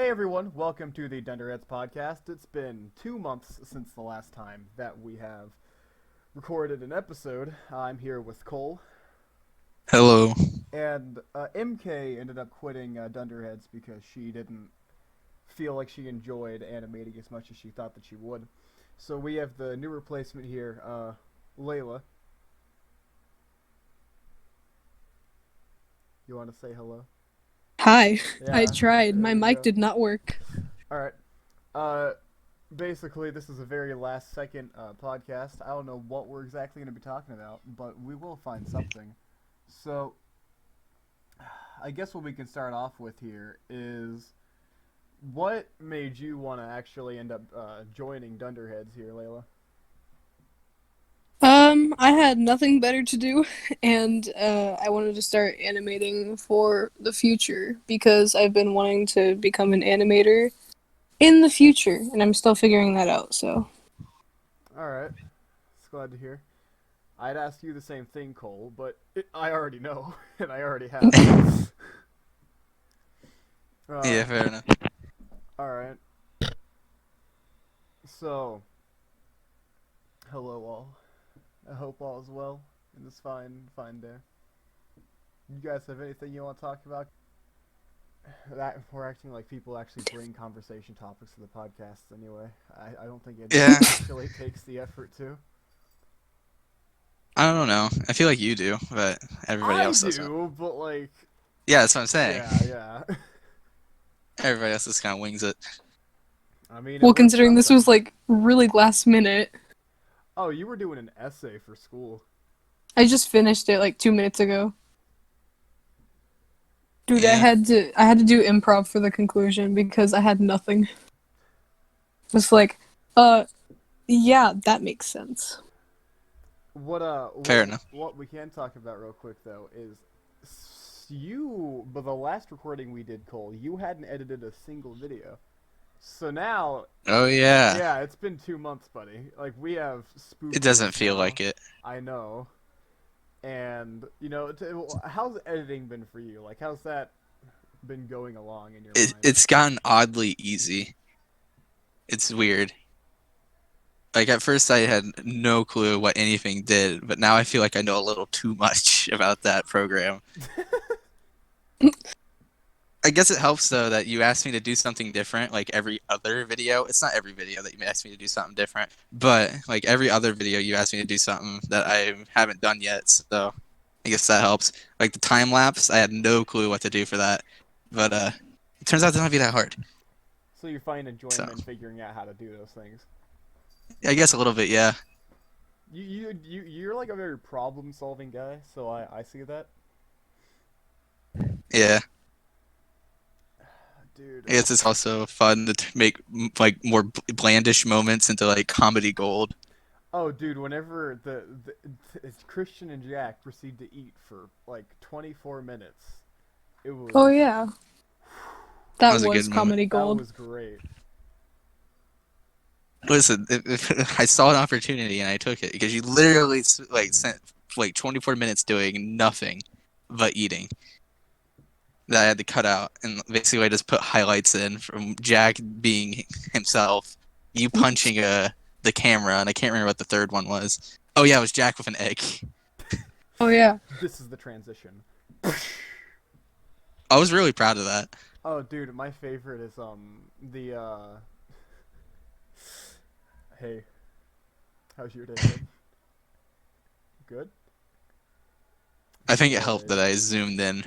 Hey everyone, welcome to the Dunderheads podcast. It's been 2 months since the last time that we have recorded an episode. I'm here with Cole, Hello. and MK ended up quitting Dunderheads because she didn't feel like she enjoyed animating as much as she thought that she would. So we have the new replacement here, Leila. You want to say hello? Hi. I Yeah, tried. there My you mic go. did not work. All right. Uh, Basically, this is a very last second podcast. I don't know what we're exactly going to be talking about, but we will find something. So, I guess what we can start off with here is what made you want to actually end up joining Dunderheads here, Layla? I had nothing better to do, and I wanted to start animating for the future because I've been wanting to become an animator in the future, and I'm still figuring that out. So, All right, it's glad to hear. I'd ask you the same thing, Cole, but I already know, and I already have. Yeah, uh, fair enough. all right. So, hello all. I hope all is well in this fine day. You guys have anything you want to talk about? That we're acting like people actually bring conversation topics to the podcast anyway. I don't think anyone Yeah, actually takes the effort to. I don't know. I feel like you do, but everybody I else doesn't. do, but like, Yeah, that's what I'm saying. yeah. Everybody else just kind of wings it. I mean, it well, works considering this was sometimes. like really last minute, Oh, you were doing an essay for school. I just finished it like 2 minutes ago. Dude, I Yeah. had to I had to do improv for the conclusion because I had nothing. Just like, uh, yeah, that makes sense. What Fair enough. what we can talk about real quick though is but the last recording we did, Cole, you hadn't edited a single video. So now, Oh yeah. yeah, it's been 2 months, buddy. Like we have It doesn't spookers feel now. like it. I know, and how's editing been for you? Like, how's that been going along in your it mind? it's gotten oddly easy. It's weird. Like at first I had no clue what anything did, but now I feel like I know a little too much about that program. I guess it helps though that you asked me to do something different like every other video. It's not every video that you asked me to do something different, but like every other video you asked me to do something that I haven't done yet. So I guess that helps. Like the time lapse, I had no clue what to do for that, but it turns out to not be that hard. So you find So enjoyment in figuring out how to do those things. I guess a little bit, yeah, You're like a very problem solving guy, so I see that, yeah. dude. I guess it's also fun to make like more blandish moments into like comedy gold. Oh, dude, whenever Christian and Jack proceed to eat for like 24 minutes, it Oh was yeah, That that was a was good moment. comedy that gold. was great. Listen, if I saw an opportunity and I took it because you literally like spent like 24 minutes doing nothing but eating that I had to cut out, and basically I just put highlights in from Jack being himself, you punching the camera, and I can't remember what the third one was. Oh yeah, it was Jack with an egg. Oh yeah. This is the transition. I was really proud of that. Oh, dude, my favorite is the hey, how's your day been? Good. I think it helped Great. that I zoomed in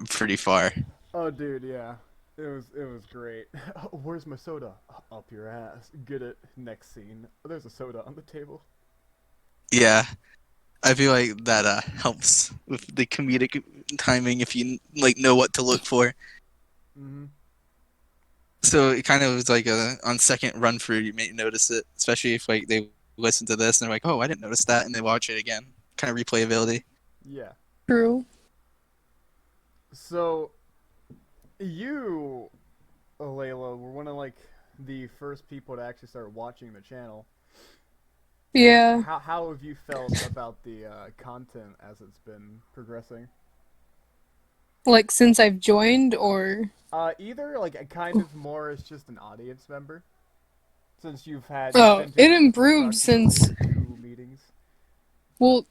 pretty far. Oh, dude, yeah. It was great. Where's my soda? Up your ass. Get it. Next scene. There's a soda on the table. Yeah, I feel like that helps with the comedic timing if you like know what to look for. Mm-hmm. So it kind of was like a on second run through you may notice it, especially if like they listen to this and they're like, oh, I didn't notice that, and they watch it again. Kind of replayability. Yeah. True. So you, Layla, were one of like the first people to actually start watching the channel. Yeah. How have you felt about the content as it's been progressing? Like since I've joined, or Either like kind of more as just an audience member, since you've oh, been to it improved since approximately 2 meetings. well,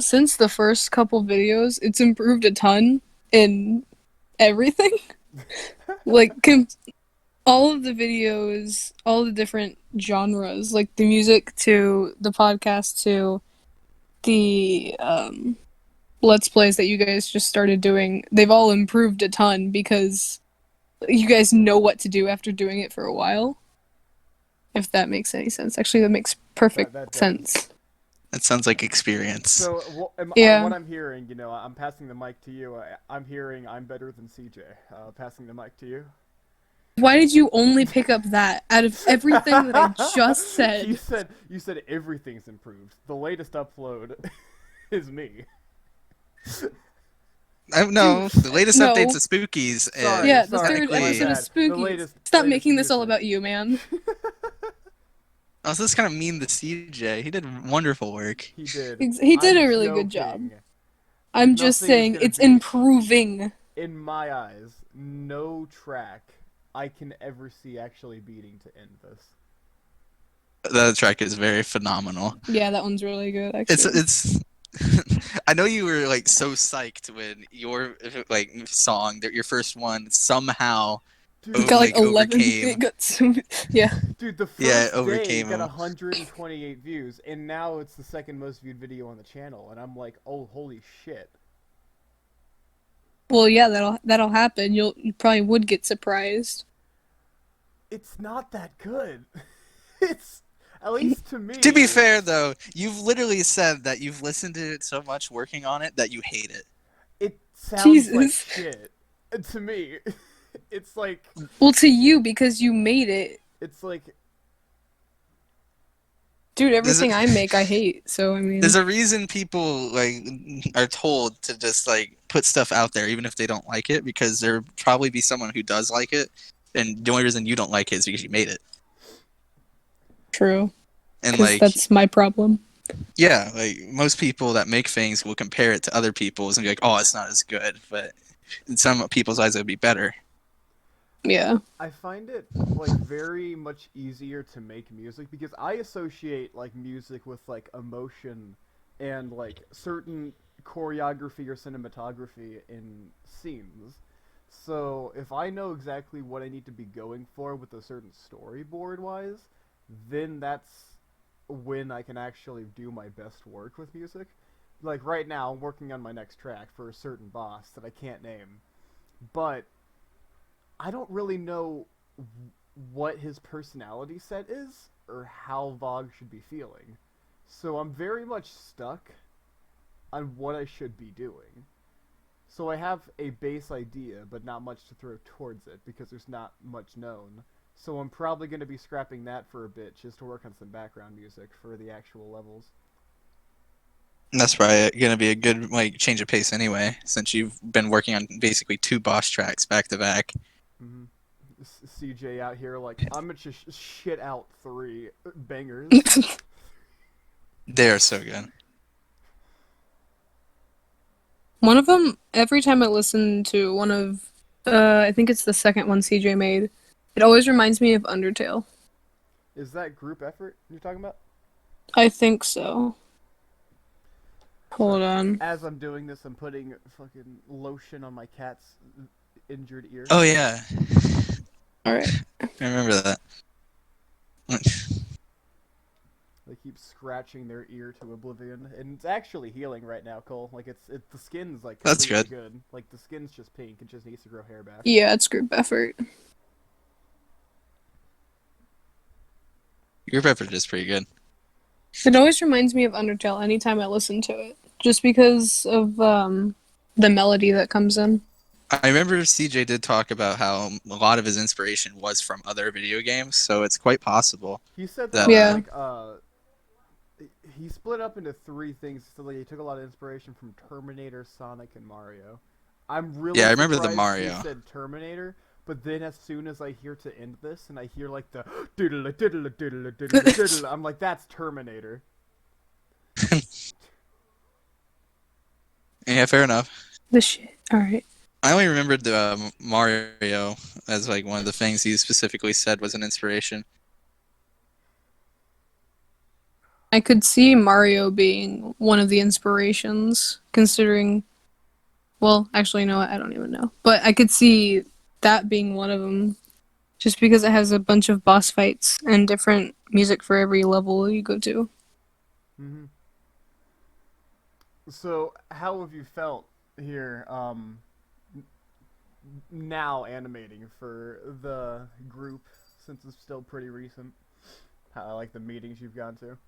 since the first couple videos, it's improved a ton in everything. Like all of the videos, all the different genres, like the music to the podcast to the let's plays that you guys just started doing, they've all improved a ton because you guys know what to do after doing it for a while. If that makes any sense. Actually, that makes perfect That does. sense. That sounds like experience. So Yeah. what I'm hearing, I'm passing the mic to you. I'm hearing I'm better than CJ. Passing the mic to you. Why did you only pick up that out of everything that I just said? You said everything's improved. The latest upload is me. No, the latest No. updates of Spookies. Sorry, Yeah, the sorry, third my episode bad. of Spookies. latest Stop making this all music. about you, man. Oh, so this kind of mean to CJ. He did wonderful work. He did. He did I'm a really good joking. job. I'm just Nothing is saying gonna it's be- improving. In my eyes, no track I can ever see actually beating to end this. The track is very phenomenal. Yeah, that one's really good. Actually, It's. I know you were like so psyched when your like song, your first one, somehow Dude, it got like 11. overcame. It got so yeah. Dude, the first Yeah, it day overcame got him. 128 views, and now it's the second most viewed video on the channel, and I'm like, oh, holy shit. Well, yeah, that'll happen. You probably would get surprised. It's not that good. It's, at least to me. To be fair, though, you've literally said that you've listened to it so much working on it that you hate it. It sounds Jesus. like shit. To me. It's like, Well, to you because you made it, it's like, dude. Everything I make, I hate. So I mean, There's a reason people like are told to just like put stuff out there even if they don't like it, because there'll probably be someone who does like it, and the only reason you don't like it is because you made it. true. And Because like, that's my problem. yeah, like most people that make things will compare it to other people's and be like, oh, it's not as good, but in some people's eyes it would be better. Yeah. I find it like very much easier to make music because I associate like music with like emotion and like certain choreography or cinematography in scenes. So if I know exactly what I need to be going for with a certain storyboard wise, then that's when I can actually do my best work with music. Like right now, I'm working on my next track for a certain boss that I can't name, but I don't really know what his personality set is or how Vogue should be feeling. So I'm very much stuck on what I should be doing. So I have a base idea, but not much to throw towards it because there's not much known. So I'm probably going to be scrapping that for a bit just to work on some background music for the actual levels. And that's probably gonna be a good like change of pace anyway, since you've been working on basically 2 boss tracks back to back. Mm-hmm. CJ out here like, I'm going to shit out 3 bangers. They are so good. One of them, every time I listen to one of, I think it's the second one CJ made, it always reminds me of Undertale. Is that group effort you're talking about? I think so. Hold on. As I'm doing this, I'm putting fucking lotion on my cat's injured ear. Oh yeah, Alright. I remember that. They keep scratching their ear to oblivion, and it's actually healing right now, Cole. Like the skin's like That's completely good. Like the skin's just pink; it just needs to grow hair back. Yeah, it's group effort. Your beverage is pretty good. It always reminds me of Undertale anytime I listen to it. Just because of the melody that comes in. I remember CJ did talk about how a lot of his inspiration was from other video games, so it's quite possible. He said That, that Yeah. he split up into 3 things. So like, he took a lot of inspiration from Terminator, Sonic, and Mario. I'm really I remember the surprised Mario. he said Terminator, but then as soon as I hear to end this and I hear like the diddle diddle diddle diddle diddle, I'm like, that's Terminator. Yeah, fair enough. The shit. Alright. I only remembered the Mario as like one of the things he specifically said was an inspiration. I could see Mario being one of the inspirations, considering. Well, actually, no, I don't even know. But I could see that being one of them, just because it has a bunch of boss fights and different music for every level you go to. Hmm. So, how have you felt here? Now animating for the group since it's still pretty recent. How like the meetings you've gone to.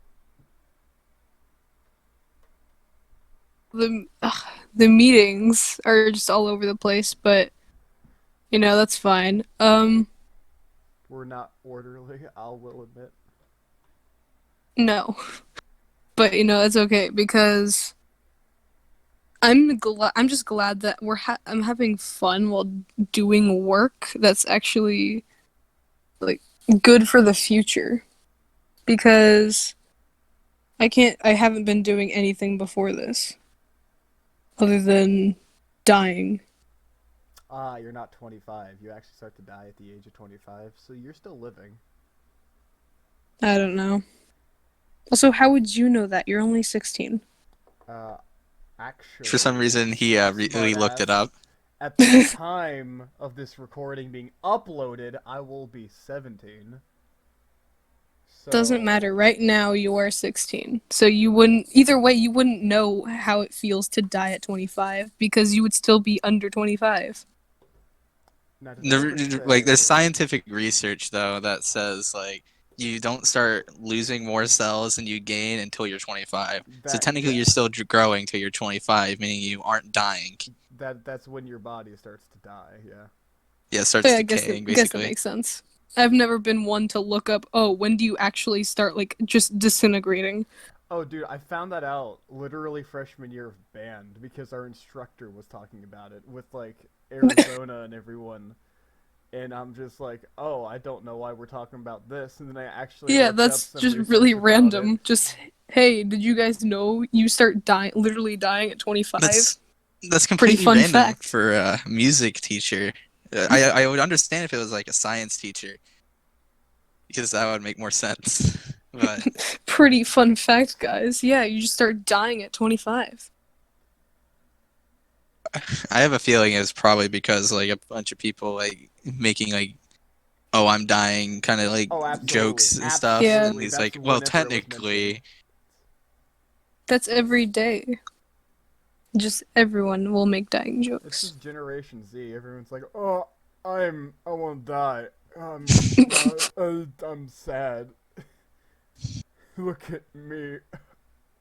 The meetings are just all over the place, but that's fine. We're not orderly, I will admit. No, but it's okay because I'm just glad that I'm having fun while doing work that's actually like good for the future because I haven't been doing anything before this other than dying. Ah, you're not 25. You actually start to die at the age of 25, so you're still living. I don't know. Also, how would you know that? You're only 16. Uh, For some actually, reason, he really looked it smartass, up. at the time of this recording being uploaded, I will be 17. Doesn't matter. So, Right now, you are 16. So either way, you wouldn't know how it feels to die at 25 because you would still be under 25. now did I ever Like, there's say... scientific research though that says like you don't start losing more cells than you gain until you're 25. So That, technically, you're yeah. still growing till you're 25, meaning you aren't dying. That's when your body starts to die, yeah. Yeah, it starts Yeah, decaying I guess that basically. makes sense. I've never been one to look up, oh, when do you actually start, like, just disintegrating? Oh, dude, I found that out literally freshman year of band because our instructor was talking about it with like Arizona and everyone, and I'm just like, oh, I don't know why we're talking about this, and then I actually Yeah, looked up that's some just really research about it. random. Just, hey, did you guys know you start literally dying at 25? That's that's Pretty completely fun random fact. for a music teacher. I would understand if it was like a science teacher because that would make more sense. But Pretty fun fact, guys. Yeah, you just start dying at 25. I have a feeling it was probably because like a bunch of people like making like, "Oh, I'm dying," kind of like Oh, absolutely, jokes and stuff, Yeah, and absolutely. he's That's like, "Well, whenever it was mentioned. technically." that's every day. Just everyone will make dying It's jokes. just Generation Z. Everyone's like, oh, I want to die. I'm sad. Look at me.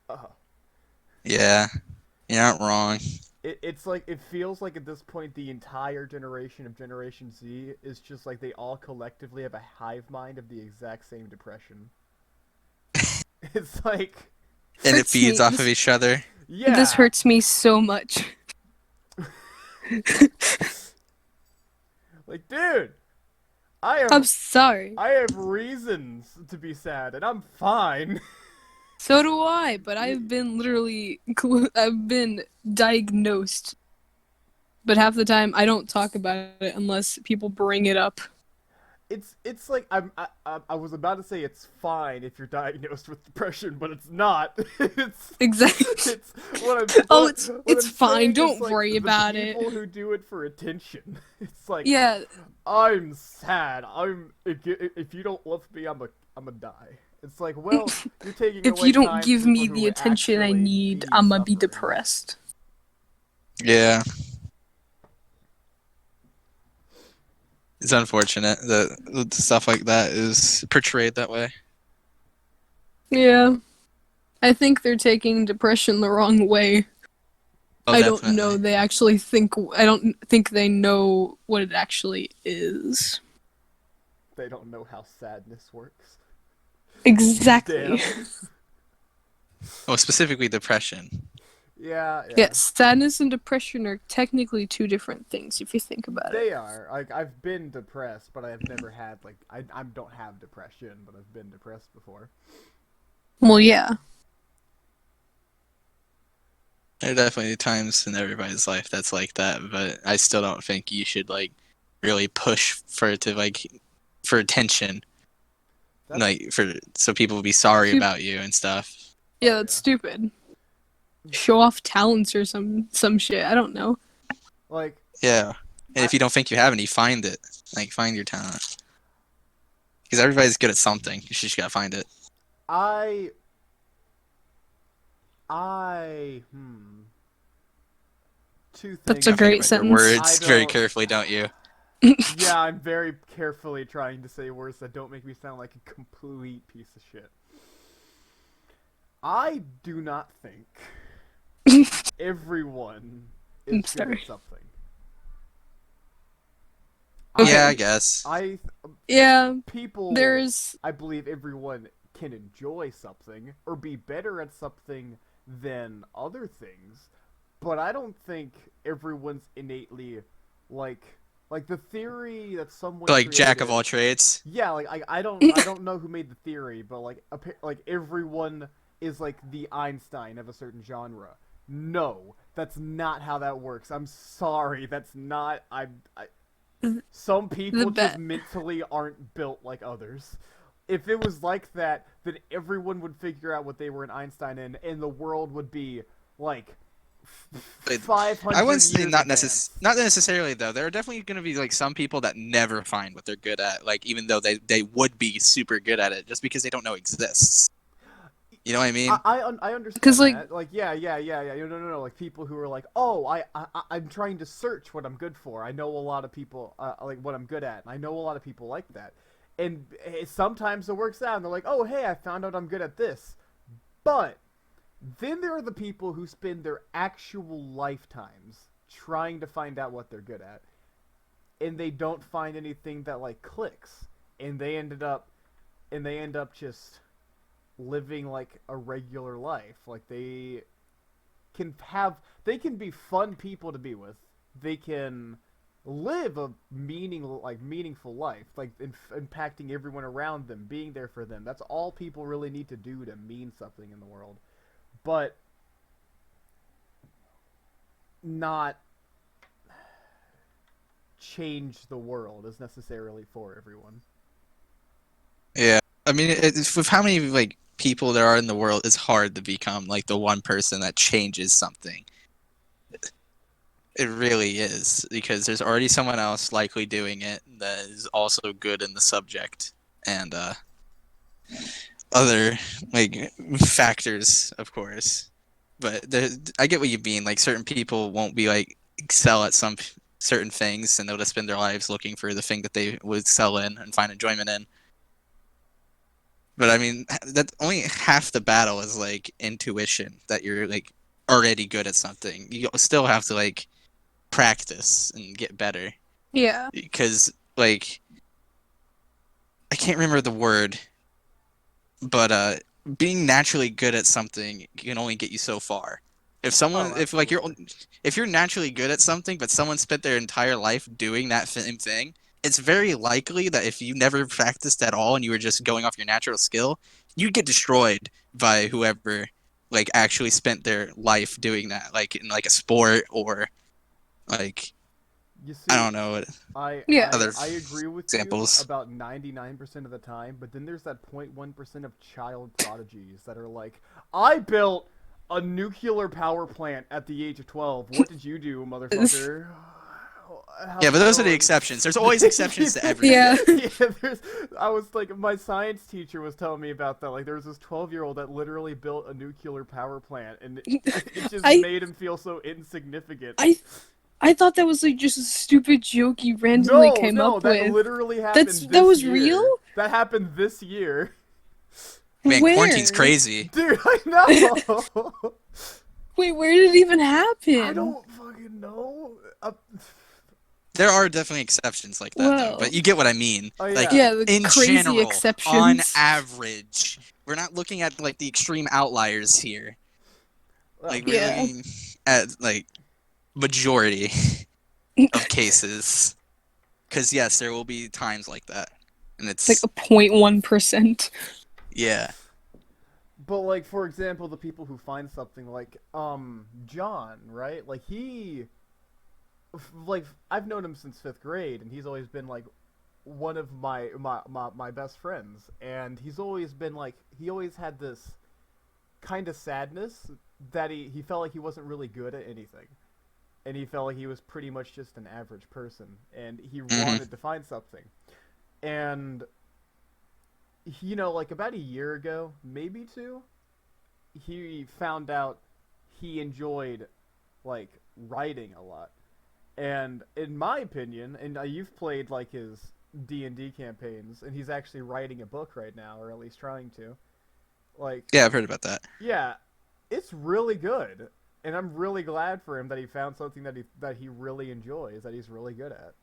Uh, Yeah, you're not wrong. it's like it feels like at this point the entire generation of Generation Z is just like they all collectively have a hive mind of the exact same depression. It's like, And it Hurts feeds me. off of each other. This yeah, hurts me so much. like dude, I'm sorry. I have reasons to be sad, and I'm fine. So do I, but I've been I've been diagnosed. But half the time I don't talk about it unless people bring it up. It's like I was about to say it's fine if you're diagnosed with depression, but it's not. Exactly. It's Oh, what it's I'm fine. saying is Don't like worry the about it. people who do it for attention. It's like Yeah, I'm sad. If you don't love me, I'm a die. It's like, well, you're taking if you away don't time from give people me who the would attention I actually need, be I'ma be suffering. depressed. Yeah, it's unfortunate that stuff like that is portrayed that way. Yeah. I think they're taking depression the wrong way. Oh, I don't know. definitely. They actually think. I don't think they know what it actually is. They don't know how sadness works. Exactly. Damn. Oh, specifically depression. Yeah, Yeah, yeah. sadness and depression are technically two different things if you think about it. They are. Like I've been depressed, but I've never had like I don't have depression, but I've been depressed before. Well, yeah. There are definitely times in everybody's life that's like that, but I still don't think you should like really push for it to like for attention, That's like for so people will be sorry Sup- about you and stuff. Yeah, Oh, that's yeah. stupid. Show off talents or some shit. I don't know. like Yeah, and if you don't think you have any, find it. Like find your talent, because everybody's good at something. You just gotta find it. I I two That's things. a Gotta think great about your sentence. words I very don't. carefully, don't you? Yeah, I'm very carefully trying to say words that don't make me sound like a complete piece of shit. I do not think everyone is I'm good sorry. at something. Okay. Yeah, I guess. Yeah, People. there's I believe everyone can enjoy something or be better at something than other things, but I don't think everyone's innately like the theory that someone Like created. jack of all trades. Yeah, like I don't know who made the theory, but like everyone is like the Einstein of a certain genre. No, that's not how that works. I'm sorry, that's not. Some people just bet. mentally aren't built like others. If it was like that, then everyone would figure out what they were an Einstein in, and the world would be like But 500 I wouldn't say years not advanced. not necessarily though. There are definitely going to be like some people that never find what they're good at, like even though they would be super good at it, just because they don't know exists. You know what I mean? I understand 'Cause, like- that. Like, yeah. No. Like, people who are like, oh, I'm trying to search what I'm good for. I know a lot of people, like, what I'm good at. And I know a lot of people like that. And sometimes it works out, and they're like, oh, hey, I found out I'm good at this. But then there are the people who spend their actual lifetimes trying to find out what they're good at. And they don't find anything that, like, clicks. And they end up just living like a regular life. Like they can be fun people to be with. They can live a meaningful life, like impacting everyone around them, being there for them. That's all people really need to do to mean something in the world. But not change the world is necessarily for everyone. Yeah. I mean, with how many like people there are in the world, it's hard to become like the one person that changes something. It really is, because there's already someone else likely doing it that is also good in the subject, and other like factors, of course. But I get what you mean. Like certain people won't be like excel at some certain things, and they'll just spend their lives looking for the thing that they would excel in and find enjoyment in. But I mean, that only half the battle is like intuition, that you're like already good at something. You still have to like practice and get better, Yeah. because like I can't remember the word, but being naturally good at something can only get you so far. If someone, Oh, if like absolutely. if you're naturally good at something, but someone spent their entire life doing that same thing, it's very likely that if you never practiced at all and you were just going off your natural skill, you'd get destroyed by whoever like actually spent their life doing that, like in like a sport or like You I see, don't know what Yeah. other I agree with you examples. about 99% of the time, but then there's that 0.1% of child prodigies that are like, I built a nuclear power plant at the age of 12. What did you do, motherfucker? How's Yeah, but it those are the going? exceptions. There's always exceptions to everything. Yeah. I was like, my science teacher was telling me about that. Like, there was this 12-year-old that literally built a nuclear power plant, and it just I- made him feel so insignificant. I thought that was like just a stupid joke you randomly No, came no, up that with. literally happened That this was year. real? That happened this year. Man, Where? quarantine's crazy. Dude, I know! Wait, where did it even happen? I don't fucking know. There are definitely exceptions like that, though. Well. But you get what I mean. Oh, Like, Yeah, the in crazy general, exceptions. on average, we're not looking at like the extreme outliers here. Like, we're Yeah. looking at like majority of cases. Because yes, there will be times like that, and it's Like a 0.1%. yeah. But like, for example, the people who find something like John, right? Like like I've known him since 5th grade, and he's always been like one of my best friends, and he's always been like, he always had this kind of sadness that he felt like he wasn't really good at anything, and he felt like he was pretty much just an average person, and he wanted to find something. And you know, like about a year ago, maybe 2, he found out he enjoyed like writing a lot. And in my opinion, and you've played like his D&D campaigns, and he's actually writing a book right now, or at least trying to. Like, Yeah, I've heard about that. yeah, it's really good, and I'm really glad for him that he found something that he really enjoys, that he's really good at.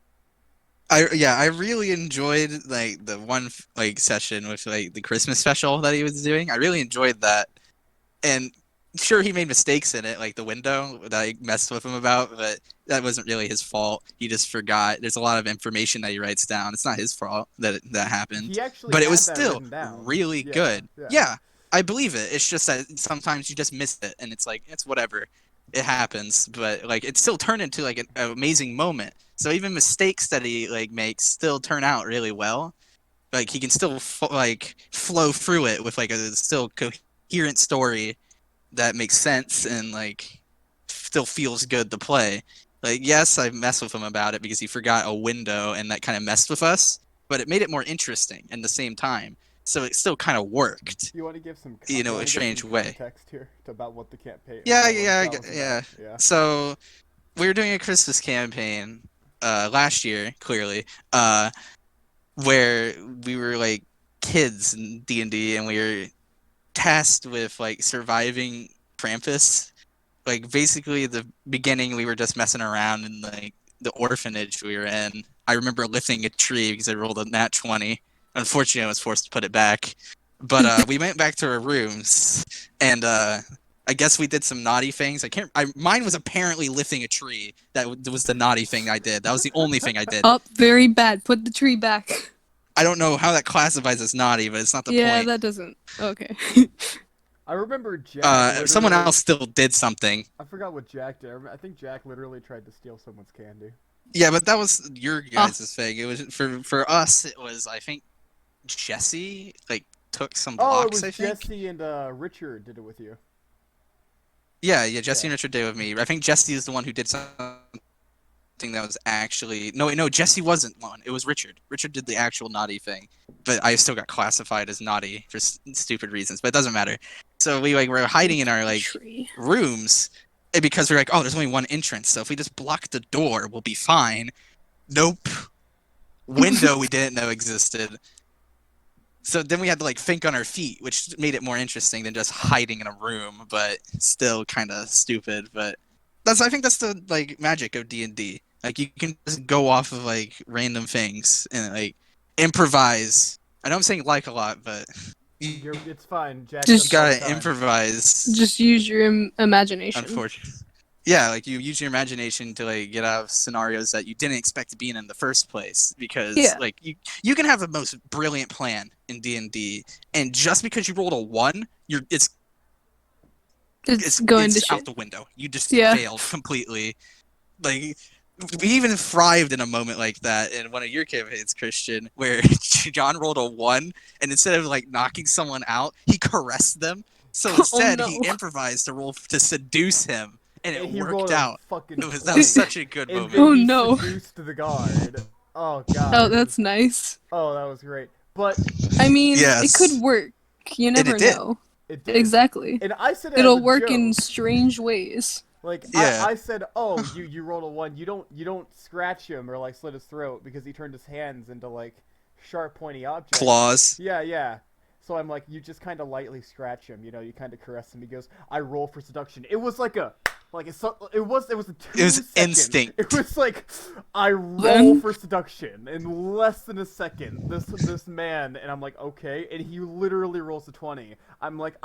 I really enjoyed like the one like session with like the Christmas special that he was doing. I really enjoyed that, and sure he made mistakes in it, like the window that I messed with him about, but that wasn't really his fault. He just forgot. There's a lot of information that he writes down. It's not his fault that that happened, He actually but it had was that still written down. really Yeah, good. yeah. Yeah, I believe it. It's just that sometimes you just miss it, and it's like it's whatever. It happens, but like it still turned into like an amazing moment. So even mistakes that he like makes still turn out really well. Like he can still like flow through it with like a still coherent story that makes sense and like still feels good to play. Like yes, I messed with him about it because he forgot a window and that kind of messed with us, but it made it more interesting in the same time. So it still kind of worked, You want to give some, you know, a strange way. context here about what the campaign? Yeah, About yeah, that was yeah. about? Yeah. So we were doing a Christmas campaign last year, clearly, where we were like kids in D&D, and we were tasked with like surviving Krampus. Like basically, the beginning we were just messing around in like the orphanage we were in. I remember lifting a tree because I rolled a nat 20. Unfortunately, I was forced to put it back. But we went back to our rooms, and I guess we did some naughty things. Mine was apparently lifting a tree. That was the naughty thing I did. That was the only thing I did. Up, very bad. Put the tree back. I don't know how that classifies as naughty, but it's not the Yeah, point. that doesn't. Okay. I remember Jack. Someone else still did something. I forgot what Jack did. I think Jack literally tried to steal someone's candy. Yeah, but that was your guys' thing. It was for us. It was, I think, Jesse like took some blocks. Oh, it was I think. Jesse and Richard did it with you. Yeah, Jesse Yeah. and Richard did with me. I think Jesse is the one who did something that was actually no. Jesse wasn't one. It was Richard. Richard did the actual naughty thing, but I still got classified as naughty for stupid reasons. But it doesn't matter. So we were hiding in our like Tree. rooms because we're like, oh, there's only one entrance, so if we just block the door, we'll be fine. Nope. Window we didn't know existed. So then we had to like think on our feet, which made it more interesting than just hiding in a room, but still kind of stupid. But I think that's the like magic of D&D. Like you can just go off of like random things and like improvise. I know I'm saying like a lot, but It's fine. Jack Just- does it all the gotta time. improvise. Just use your imagination. Unfortunately. Yeah, like you use your imagination to like get out of scenarios that you didn't expect to be in the first place. Because like you can have the most brilliant plan in D&D, and just because you rolled a 1, it's going to out shit. the window. You just Yeah. failed completely. Like we even thrived in a moment like that in one of your campaigns, Christian, where John rolled a 1, and instead of like knocking someone out, he caressed them. So instead, no. he improvised to roll to seduce him, and it he worked rolled a out. fucking That 20. was such a good And moment. then Oh, he no. seduced the guard. Oh god. Oh, that's nice. Oh, that was great. But I mean, Yes. it could work. You never it did. know. it did. Exactly. And I said it It'll as a work joke. in strange ways. Like Yeah. I said, oh, you rolled a 1. You don't scratch him or like slit his throat because he turned his hands into like sharp pointy objects. Claws. Yeah. So I'm like, you just kind of lightly scratch him, you know, you kind of caress him. He goes, I roll for seduction. It was like it was a 2 It was second. instinct. It was like I roll Then- for seduction in less than a second. This man, and I'm like, okay, and he literally rolls a 20. I'm like,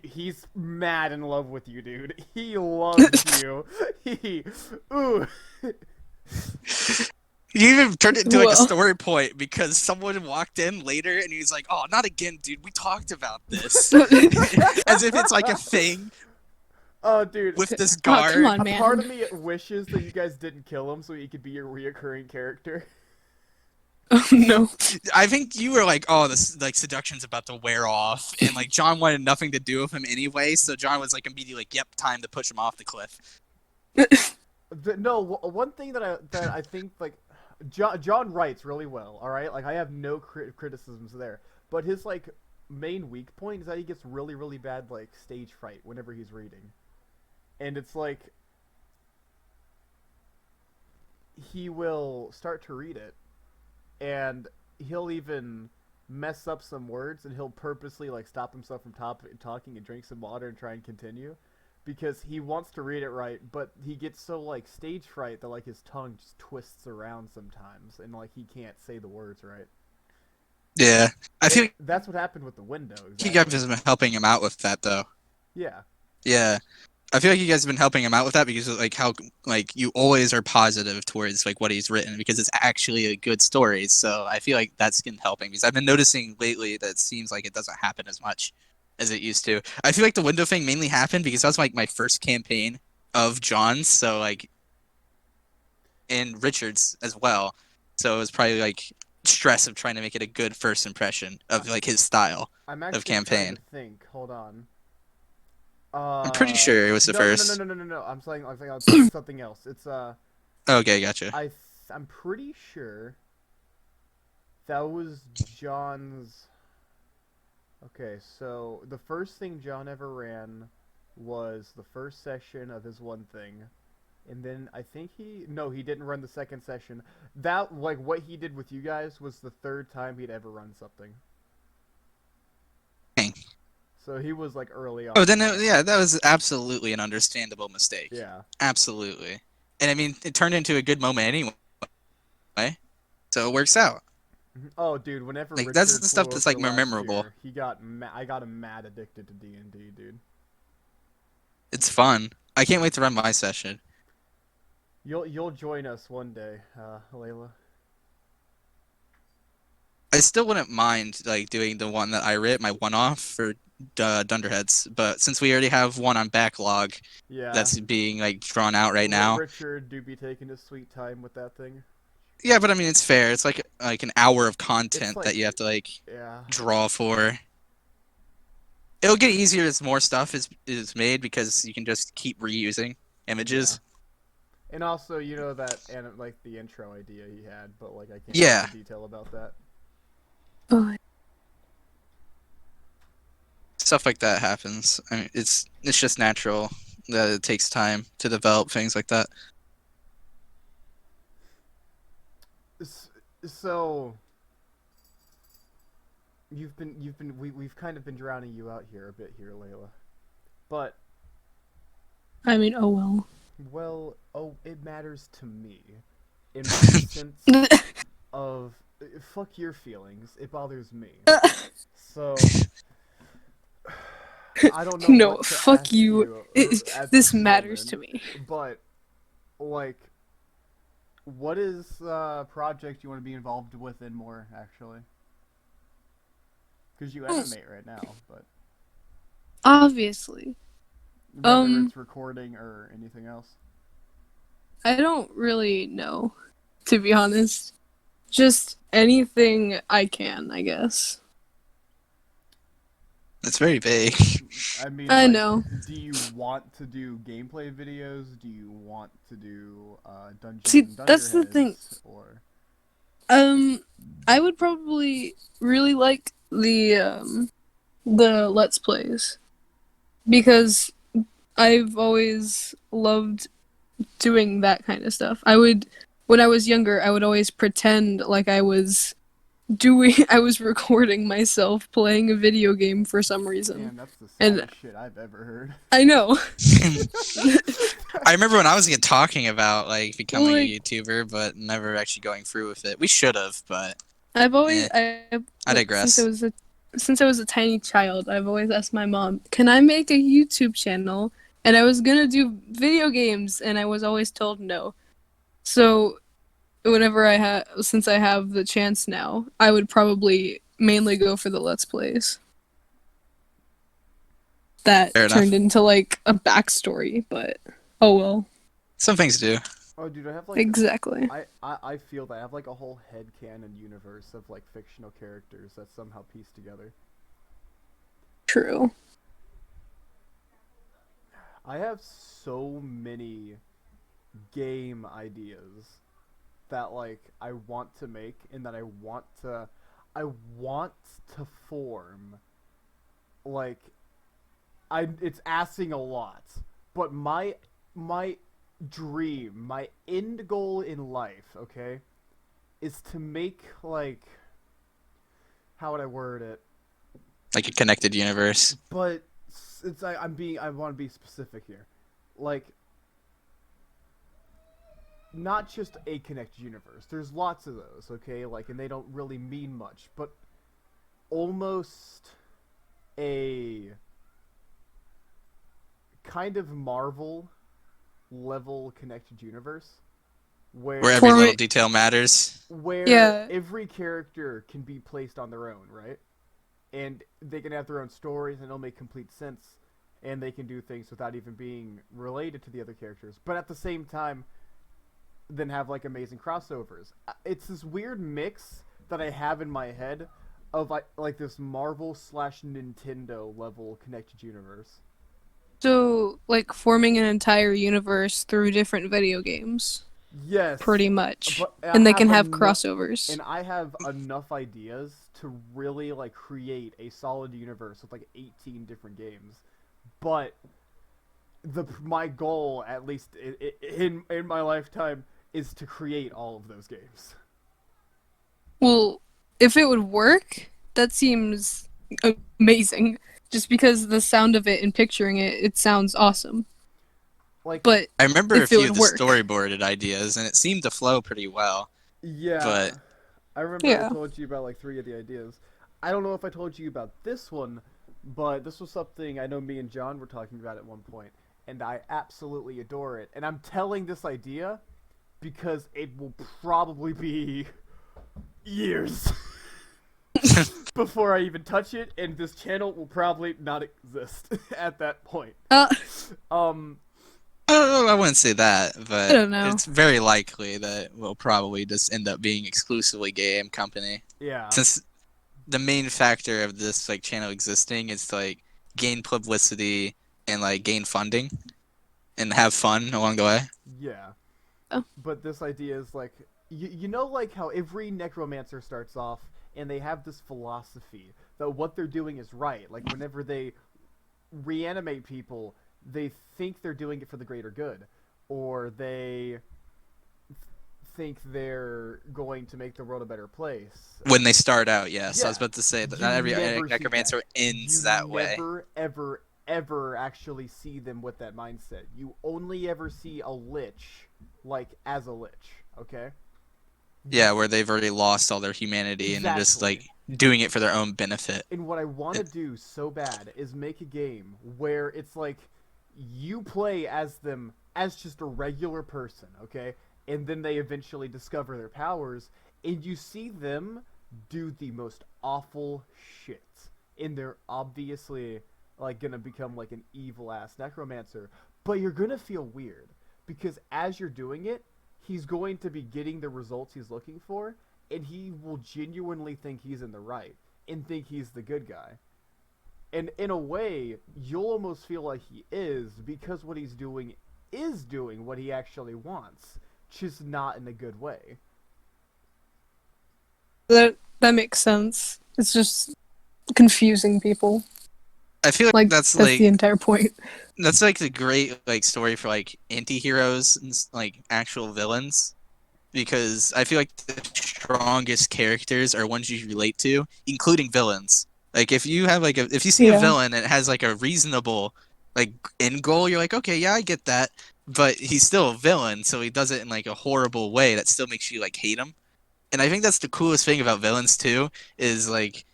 he's mad in love with you, dude. He loves you. Ooh. You even turned it into like a Well. story point because someone walked in later and he's like, "Oh, not again, dude. We talked about this," as if it's like a thing Oh, dude. with this Oh, come guard. on, A man. part of me wishes that you guys didn't kill him so he could be your reoccurring character. Oh no. I think you were like, "Oh, this like seduction's about to wear off," and like John wanted nothing to do with him anyway, so John was like immediately like, "Yep, time to push him off the cliff." No, one thing that I think like John writes really well. All right, like I have no criticisms there, but his like main weak point is that he gets really bad like stage fright whenever he's reading, and it's like he will start to read it, and he'll even mess up some words, and he'll purposely like stop himself from talking and drink some water and try and continue because he wants to read it right, but he gets so like stage fright that like his tongue just twists around sometimes and like he can't say the words right. Yeah, I feel like That's what happened with the window. you Exactly. guys have been helping him out with that though. Yeah. Yeah. I feel like you guys have been helping him out with that because of, like how like you always are positive towards like what he's written because it's actually a good story. So I feel like that's been helping because I've been noticing lately that it seems like it doesn't happen as much as it used to. I feel like the window thing mainly happened because that was like my first campaign of John's, so like and Richard's as well. So it was probably like stress of trying to make it a good first impression of like his style I'm of actually trying campaign. to think. Hold on. I'm pretty sure it was the No, no, no, first. no, no, no, no. I'm saying something else. It's Okay, gotcha. I'm pretty sure that was John's. Okay, so the first thing John ever ran was the first session of his one thing. And then I think he didn't run the second session. That like what he did with you guys was the third time he'd ever run something. Dang. So he was like early on. Oh, then yeah, that was absolutely an understandable mistake. Yeah. Absolutely. And I mean, it turned into a good moment anyway, so it works out. Oh, dude, whenever Like that's Richard the flew stuff that's like over more last memorable. year, I got him mad addicted to D&D, dude. It's fun. I can't wait to run my session. You'll join us one day, Leila. I still wouldn't mind like doing the one that I writ, my one-off for Dunderheads, but since we already have one on backlog Yeah. that's being like drawn out right now. Richard do be taking his sweet time with that thing. Yeah, but I mean it's fair. It's like an hour of It's content like that you have to like yeah. draw for. It'll get easier as more stuff is made because you can just keep reusing images. Yeah. And also, you know that and like the intro idea he had, but like I can't Yeah. go into detail about that. Oh, Stuff like that happens. I mean, it's just natural that it takes time to develop things like that. So we've kind of been drowning you out here a bit here, Layla. But I mean, oh well. well, it matters to me in the sense of fuck your feelings. It bothers me. So I don't know. No, what to fuck ask you. at This matters to moment, me. But like, what is a project you want to be involved with in more actually? Because you animate right now, but Obviously. whether it's recording or anything else. I don't really know, to be honest. Just anything I can, I guess. It's very vague. I mean, I like, know. do you want to do gameplay videos? Do you want to do Dungeons See, and that's the thing. Dunderheads? Or I would probably really like the Let's Plays. Because I've always loved doing that kind of stuff. When I was younger, I would always pretend like I was recording myself playing a video game for some reason. Man, that's the And- saddest shit I've ever heard. I know. I remember when I was talking about like becoming Like- a YouTuber, but never actually going through with it. We should have, but I've always I digress. Since I was a tiny child, I've always asked my mom, "Can I make a YouTube channel?" And I was gonna do video games, and I was always told no. So whenever since I have the chance now, I would probably mainly go for the Let's Plays. That Fair enough. turned into like a backstory, but oh well. Some things do. Oh, dude, I have like Exactly. I feel that I have like a whole headcanon universe of like fictional characters that somehow piece together. True. I have so many game ideas that like I want to make and that I want to form. Like it's asking a lot, but my dream, my end goal in life, okay, is to make like, how would I word it? Like a connected universe. But it's I want to be specific here, like not just a connected universe. There's lots of those, okay, like, and they don't really mean much, but almost a kind of Marvel level connected universe where Where every For little it- detail matters. Yeah. every character can be placed on their own, right? And they can have their own stories and it'll make complete sense, and they can do things without even being related to the other characters, but at the same time then have like amazing crossovers. It's this weird mix that I have in my head of like this Marvel / Nintendo level connected universe. So, like, forming an entire universe through different video games, Yes, pretty much. but I And they can have enough- crossovers. and I have enough ideas to really like create a solid universe with like 18 different games. But my goal, at least in my lifetime, is to create all of those games. Well, if it would work, that seems amazing. Just because the sound of it and picturing it, it sounds awesome. Like, But I remember If a it few would of the work. storyboarded ideas, and it seemed to flow pretty well. yeah, but- I remember I Yeah. told you about like 3 of the ideas. I don't know if I told you about this one, but this was something I know me and John were talking about at one point, and I absolutely adore it. And I'm telling this idea because it will probably be years before I even touch it, and this channel will probably not exist at that point. Um, I wouldn't say that, but I don't know. it's very likely that we'll probably just end up being exclusively game company. yeah. Since the main factor of this like channel existing is to like gain publicity and like gain funding and have fun along the way. Yeah. Oh. But this idea is like, you know, like how every necromancer starts off and they have this philosophy that what they're doing is right. Like whenever they reanimate people, they think they're doing it for the greater good, or they think they're going to make the world a better place. When they start out, yes. Yeah. I was about to say that You not every never see necromancer ends You that way. never, ever actually see them with that mindset. You only ever see a lich, like, as a lich, okay? Yeah, where they've already lost all their humanity and they're just like doing it for their own benefit. And what I want to do so bad is make a game where it's like you play as them as just a regular person, okay? And then they eventually discover their powers, and you see them do the most awful shit. And they're obviously like gonna become like an evil ass necromancer, but you're gonna feel weird because as you're doing it, he's going to be getting the results he's looking for, and he will genuinely think he's in the right and think he's the good guy. And in a way, you'll almost feel like he is, because what he's doing is doing what he actually wants, just not in a good way. that makes sense. It's just confusing people. I feel like Like that's that's like the entire point. that's like a great like story for like anti-heroes and like actual villains, because I feel like the strongest characters are ones you relate to, including villains. Like if you have like if you see a Yeah. villain and it has like a reasonable like end goal, you're like, okay, yeah, I get that, but he's still a villain, so he does it in like a horrible way that still makes you like hate him. And I think that's the coolest thing about villains too, is like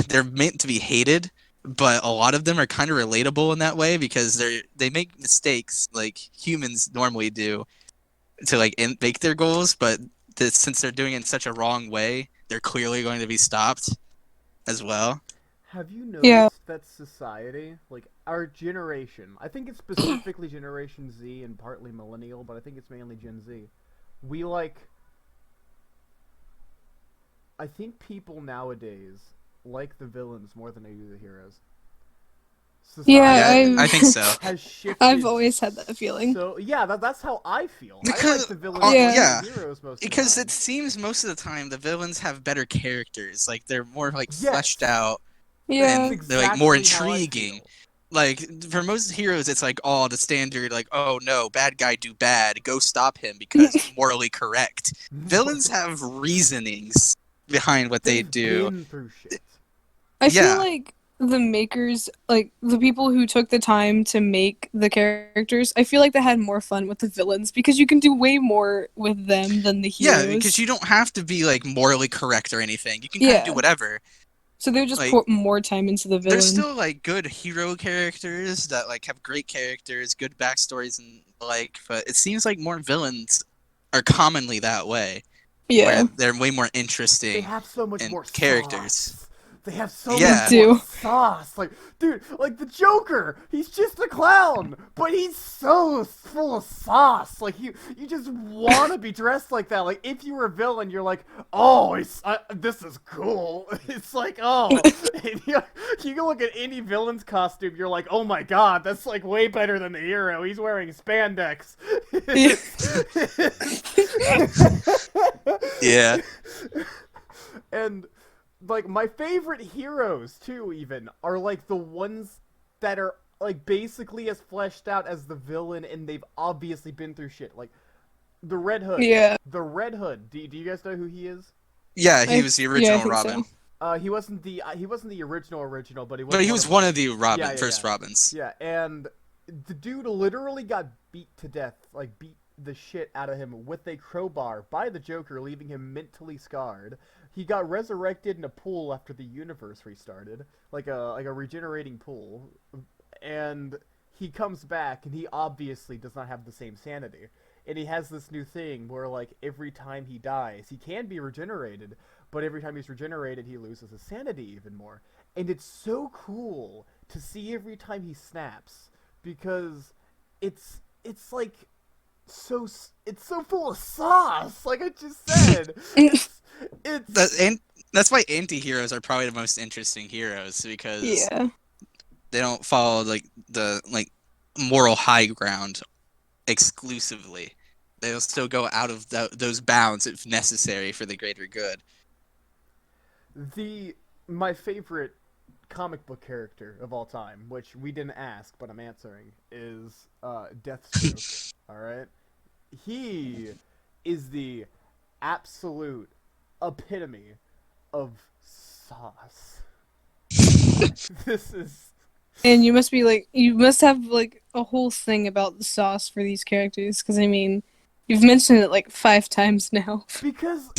they're meant to be hated, but a lot of them are kind of relatable in that way because they make mistakes like humans normally do to like make their goals, but that since they're doing it in such a wrong way, they're clearly going to be stopped as well. Have you Yeah. noticed that society, like our generation, I think it's specifically Generation Z and partly Millennial, but I think it's mainly Gen Z. We I think people nowadays like the villains more than they do the heroes. Yeah, I think so. Has shifted. I've always had that feeling. So yeah, that's how I feel. I Because like the villains uh, more than yeah, the heroes most of the because time. it seems most of the time the villains have better characters. Like they're more like Yes. fleshed out Yeah. and they're like more exactly how I intriguing. feel. Like for most heroes, it's like the standard like oh no, bad guy do bad, go stop him because it's morally correct. Villains have reasonings behind what they They've do. been through shit. I feel Yeah. like the makers, like the people who took the time to make the characters, I feel like they had more fun with the villains because you can do way more with them than the heroes. Yeah, because you don't have to be like morally correct or anything. You can kind of do Yeah. whatever. So they just Like, put more time into the villain. There's still like good hero characters that like have great characters, good backstories and like, but it seems like more villains are commonly that way. Yeah. Where they're way more They interesting have so much and more characters. sauce. They have so Yeah. much They do. more sauce. Like, dude, like the Joker, he's just a clown, but he's so full of sauce. Like, you just want to be dressed like that. Like, if you were a villain, you're like, oh, this is cool. It's like, oh, and you can look at any villain's costume, you're like, oh my god, that's like way better than the hero. He's wearing spandex. Yeah. And like my favorite heroes too even are like the ones that are like basically as fleshed out as the villain and they've obviously been through shit. Like the Red Hood. Yeah. The Red Hood. Do you guys know who he is? Yeah, he was the I original think Robin. so. He wasn't the original, but he was. But he was one of the first yeah. Robins. Yeah, and the dude literally got beat to death, like beat the shit out of him with a crowbar by the Joker, leaving him mentally scarred. He got resurrected in a pool after the universe restarted, like a regenerating pool, and he comes back and he obviously does not have the same sanity. And he has this new thing where like every time he dies, he can be regenerated, but every time he's regenerated, he loses his sanity even more. And it's so cool to see every time he snaps because it's like it's so full of sauce, like I just said. That's why anti-heroes are probably the most interesting heroes because Yeah. they don't follow like the moral high ground exclusively. They'll still go out of those bounds if necessary for the greater good. My favorite comic book character of all time, which we didn't ask but I'm answering, is Deathstroke. All right, he is the absolute epitome of sauce. This is. And you must have like a whole thing about the sauce for these characters, because I mean, you've mentioned it like 5 times now. Because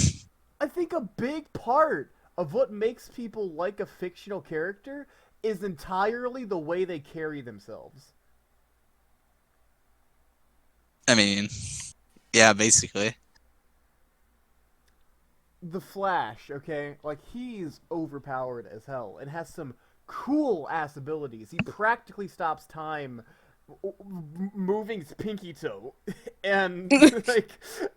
I think a big part of what makes people like a fictional character is entirely the way they carry themselves. I mean, yeah, basically. The Flash, okay? Like, he's overpowered as hell and has some cool ass abilities. He practically stops time moving his pinky toe. And,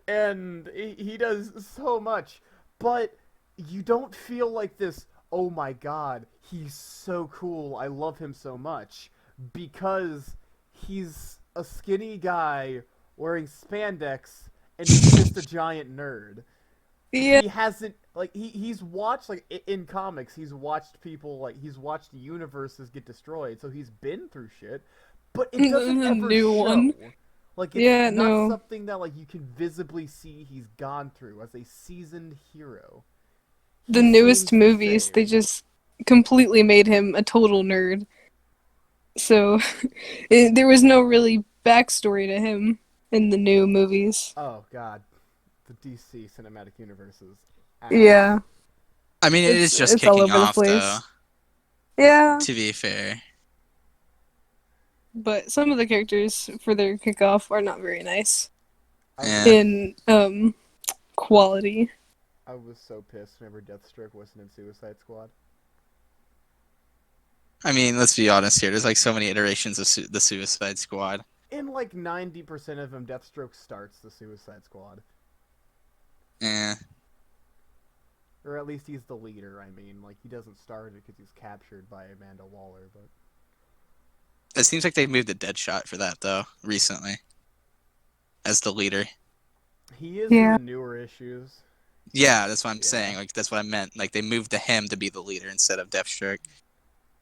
and he does so much. But you don't feel like this, oh my god, he's so cool, I love him so much. Because he's a skinny guy wearing spandex and he's just a giant nerd. Yeah. He hasn't, like, he's watched, like, in comics, he's watched people, like, he's watched universes get destroyed, so he's been through shit, but it doesn't ever New show. one. Like, it's not no. something that, like, you can visibly see he's gone through as a seasoned hero. The He newest seems the movies, same. they just completely made him a total nerd. So, there was no really backstory to him in the new movies. Oh, God. The DC cinematic universes. Yeah. I mean, it is just it's all kicking over the off, place. though, Yeah. to be fair. But some of the characters for their kickoff are not very nice. Yeah. In quality. I was so pissed whenever Deathstroke wasn't in Suicide Squad. I mean, let's be honest here. There's like so many iterations of the Suicide Squad. In like 90% of them, Deathstroke starts the Suicide Squad. Eh. Or at least he's the leader, I mean. Like, he doesn't start it because he's captured by Amanda Waller, but... It seems like they moved the Deadshot for that, though, recently. As the leader. He is Yeah. in the newer issues. Yeah, that's what I'm Yeah. saying. Like, that's what I meant. Like, they moved him to be the leader instead of Deathstroke.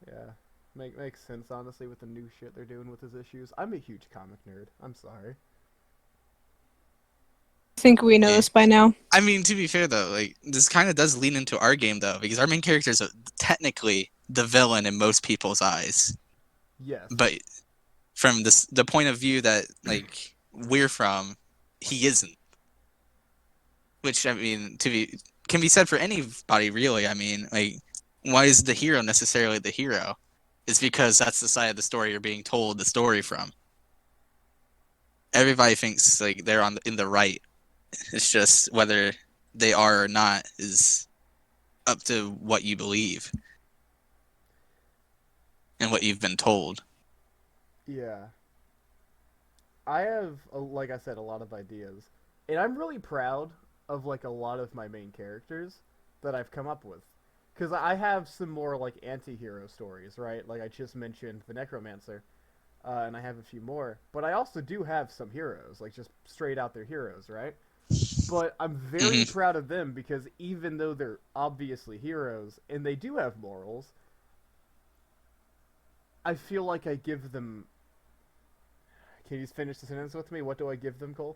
Yeah. Makes sense, honestly, with the new shit they're doing with his issues. I'm a huge comic nerd. I'm sorry. I think we know this by now. I mean, to be fair, though, like, this kind of does lean into our game, though, because our main character is technically the villain in most people's eyes. Yes. But from the point of view that, like, we're from, he isn't. Which, I mean, can be said for anybody, really. I mean, like, why is the hero necessarily the hero? It's because that's the side of the story you're being told the story from. Everybody thinks, like, they're in the right. It's just whether they are or not is up to what you believe and what you've been told. Yeah. I have, like I said, a lot of ideas. And I'm really proud of, like, a lot of my main characters that I've come up with. Because I have some more, like, anti-hero stories, right? Like, I just mentioned the Necromancer. And I have a few more. But I also do have some heroes, like, just straight out there heroes, right? But I'm very proud of them because even though they're obviously heroes and they do have morals, I feel like I give them... Can you finish the sentence with me? What do I give them, Cole?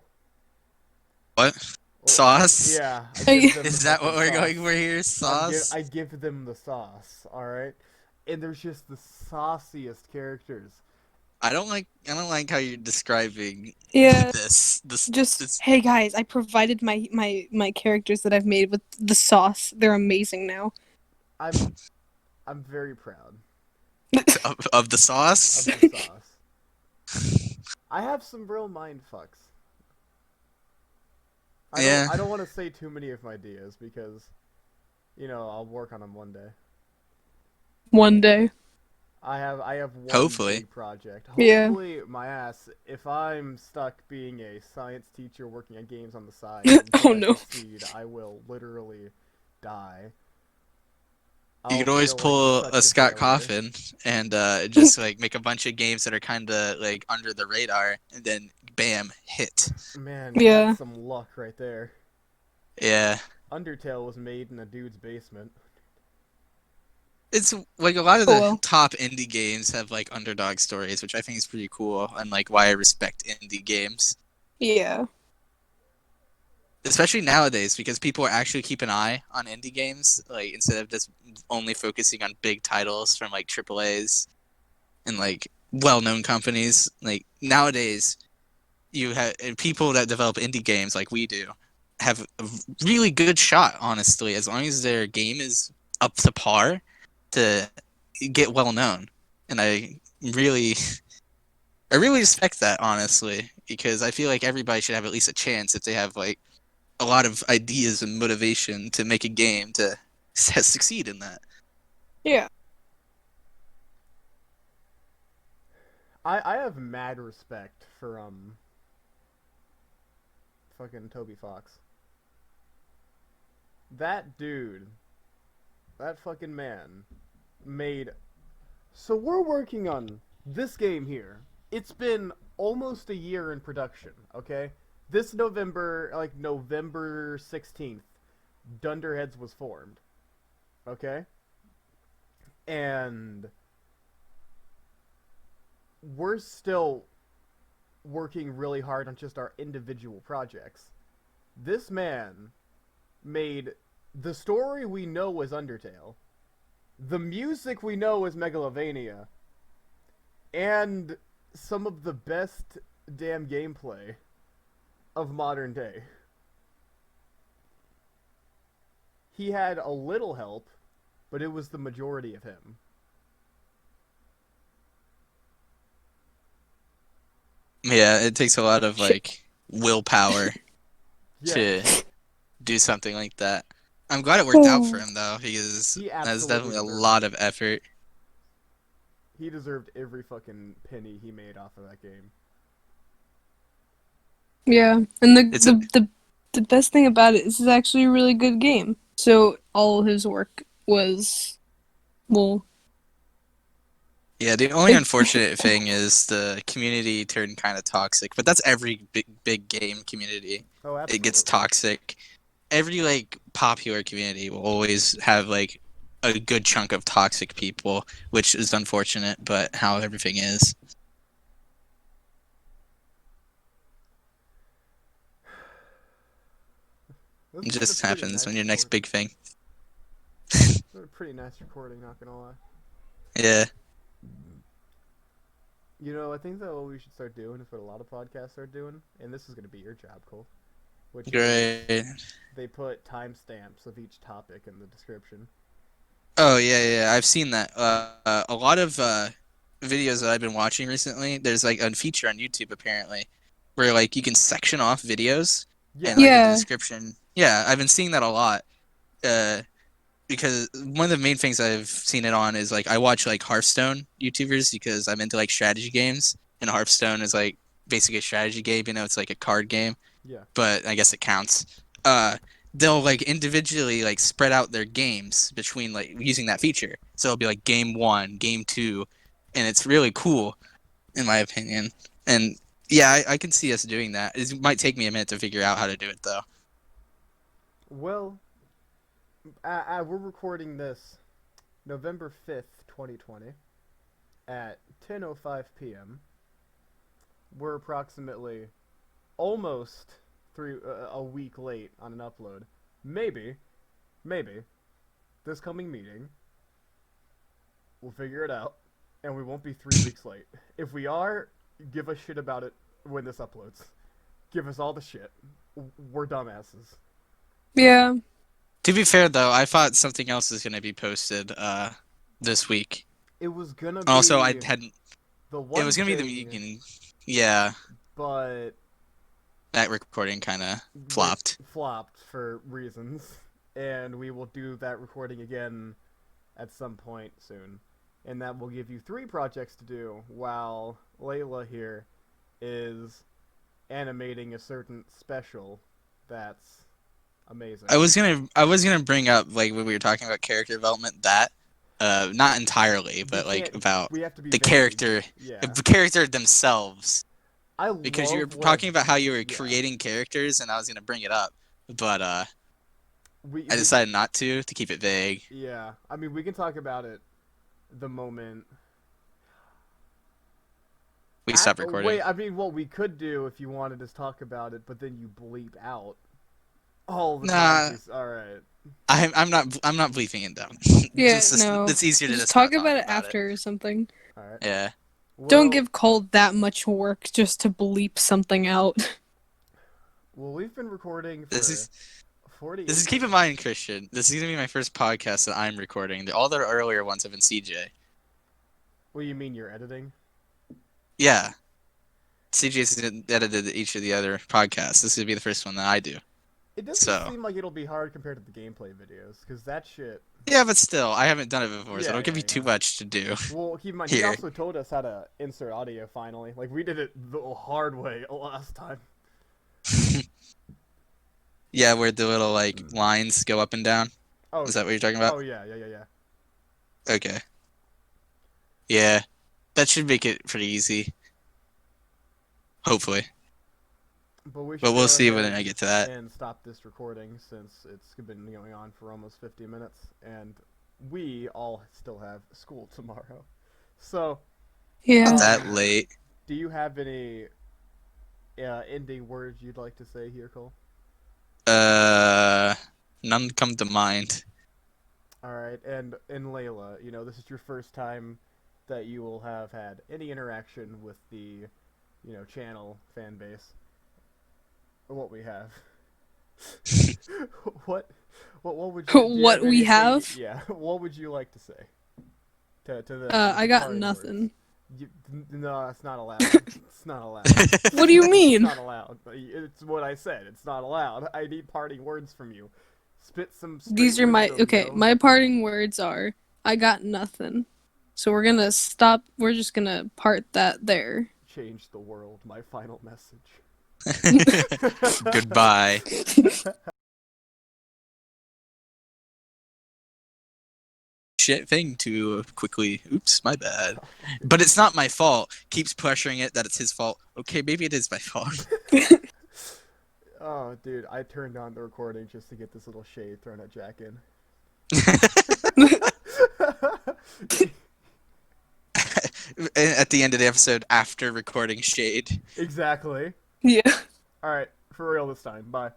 What? Sauce? Yeah. I give them Is the that what fucking we're sauce. going for here? Sauce? I give them the sauce, alright? And there's just the sauciest characters. I don't like how you're describing Yeah. this. Hey guys, I provided my characters that I've made with the sauce. They're amazing now. I'm very proud of the sauce. of the sauce. I have some real mind fucks. I don't want to say too many of my ideas because, you know, I'll work on them one day. One day. I have one Hopefully. big project. Yeah. Hopefully, my ass. If I'm stuck being a science teacher working on games on the side, until Oh, no. I succeed, I will literally die. You I'll could always feel like pull such a Scott failure. Coffin and just like make a bunch of games that are kind of like under the radar, and then bam, hit. Man, Yeah. that's some luck right there. Yeah. Undertale was made in a dude's basement. It's like a lot of the well. top indie games have like underdog stories, which I think is pretty cool, and like why I respect indie games. Yeah. Especially nowadays, because people are actually keep an eye on indie games, like instead of just only focusing on big titles from like AAA's and like well-known companies. Like nowadays, you have people that develop indie games like we do have a really good shot, honestly, as long as their game is up to par to get well known. And I really respect that, honestly, because I feel like everybody should have at least a chance if they have like a lot of ideas and motivation to make a game to succeed in that. Yeah. I have mad respect for fucking Toby Fox. That dude, that fucking man made... So we're working on this game here. It's been almost a year in production, okay? This November, like November 16th, Dunderheads was formed, okay? And we're still working really hard on just our individual projects. This man made the story we know as Undertale, the music we know as Megalovania, and some of the best damn gameplay of modern day. He had a little help, but it was the majority of him. Yeah, it takes a lot of like willpower Yes. do something like that. I'm glad it worked out for him though, because He that's absolutely definitely a deserved lot it. of effort. He deserved every fucking penny he made off of that game. Yeah, and It's a, the best thing about it is it's actually a really good game. So all his work was, well, yeah, the only it, unfortunate thing is the community turned kind of toxic, but that's every big game community. Oh, It gets absolutely. toxic. Every like popular community will always have like a good chunk of toxic people, which is unfortunate, but how everything is. This It has been a just pretty happens nice when your next record. big thing. It's been a pretty nice recording, not gonna lie. Yeah, You know, I think that what we should start doing is what a lot of podcasts are doing, and this is gonna be your job, Cole, which is great. they put timestamps of each topic in the description. Oh yeah, I've seen that. A lot of videos that I've been watching recently. There's like a feature on YouTube apparently, where like you can section off videos and Yeah. like in the yeah, description. Yeah, I've been seeing that a lot. Uh, because one of the main things I've seen it on is like I watch like Hearthstone YouTubers because I'm into like strategy games, and Hearthstone is like basically a strategy game. You know, it's like a card game, Yeah. but I guess it counts. Uh, they'll like individually like spread out their games between like using that feature. So it'll be like game 1, game 2, and it's really cool in my opinion. And yeah, I can see us doing that. It might take me a minute to figure out how to do it though. Well, we're recording this November 5th, 2020, at 10:05 p.m. We're approximately almost a week late on an upload. Maybe, maybe this coming meeting we'll figure it out, and we won't be 3 weeks late. If we are, give us shit about it when this uploads. Give us all the shit. We're dumbasses. yeah. To be fair though, I thought something else is going to be posted this week. It was gonna Also, I be hadn't. the It one was going to be the thing, meeting. Yeah, but that recording kind of went flopped. flopped for reasons, and we will do that recording again at some point soon. And that will give you 3 projects to do while Leila here is animating a certain special that's amazing. I was gonna bring up like when we were talking about character development that not entirely, We but like can't. about We have to be the vague. character Yeah. the character themselves, I because you were love what. talking about how you were Yeah. creating characters and I was gonna bring it up, but I We. decided not to keep it vague. Yeah. I mean, we can talk about it the moment. We stopped recording. Wait. I mean, what we could do if you wanted to talk about it, but then you bleep out all the times Nah, we. All right. I'm not bleeping it down. Yeah, no. It's easier to Just just not talk talk about it about it. after or something. All right. Yeah. Don't Well. give Cole that much work just to bleep something out. Well, we've been recording This for is 48 this is keep in minutes. mind, Christian. This is gonna be my first podcast that I'm recording. All the earlier ones have been CJ. What do you mean you're editing? Yeah. CJ's edited each of the other podcasts. This would be the first one that I do. It doesn't So seem like it'll be hard compared to the gameplay videos, because that shit. yeah, but still, I haven't done it before, so Yeah, don't give yeah, me too yeah. much to do Well, keep in mind, he here. also told us how to insert audio finally. Like, we did it the hard way last time. Yeah, where the little like lines go up and down. Oh, Is that what you're talking about? oh yeah. Okay. Yeah, that should make it pretty easy. Hopefully, But we but should we'll go see when ahead I get to that. and stop this recording since it's been going on for almost 50 minutes, and we all still have school tomorrow. So, Yeah. That late. do you have any ending words you'd like to say here, Cole? None come to mind. All right, and Layla, you know, this is your first time that you will have had any interaction with the, channel fan base. What we have. what, what would you? Do you What we anything- have? Yeah. What would you like to say? To the I got parting nothing. words? No, it's not allowed. It's not allowed. What do you mean? It's not allowed. It's what I said. It's not allowed. I need parting words from you. Spit some straight These are my wisdom, okay. yo. My parting words are: I got nothing. So we're gonna stop. We're just gonna part that there. Change the world. My final message. Goodbye. Shit thing to quickly. Oops, my bad. But it's not my fault. Keeps pressuring it that it's his fault. Okay, maybe it is my fault. Oh, dude, I turned on the recording just to get this little shade thrown at Jack in. At the end of the episode, after recording Shade. Exactly. Yeah. Alright, for real this time. Bye.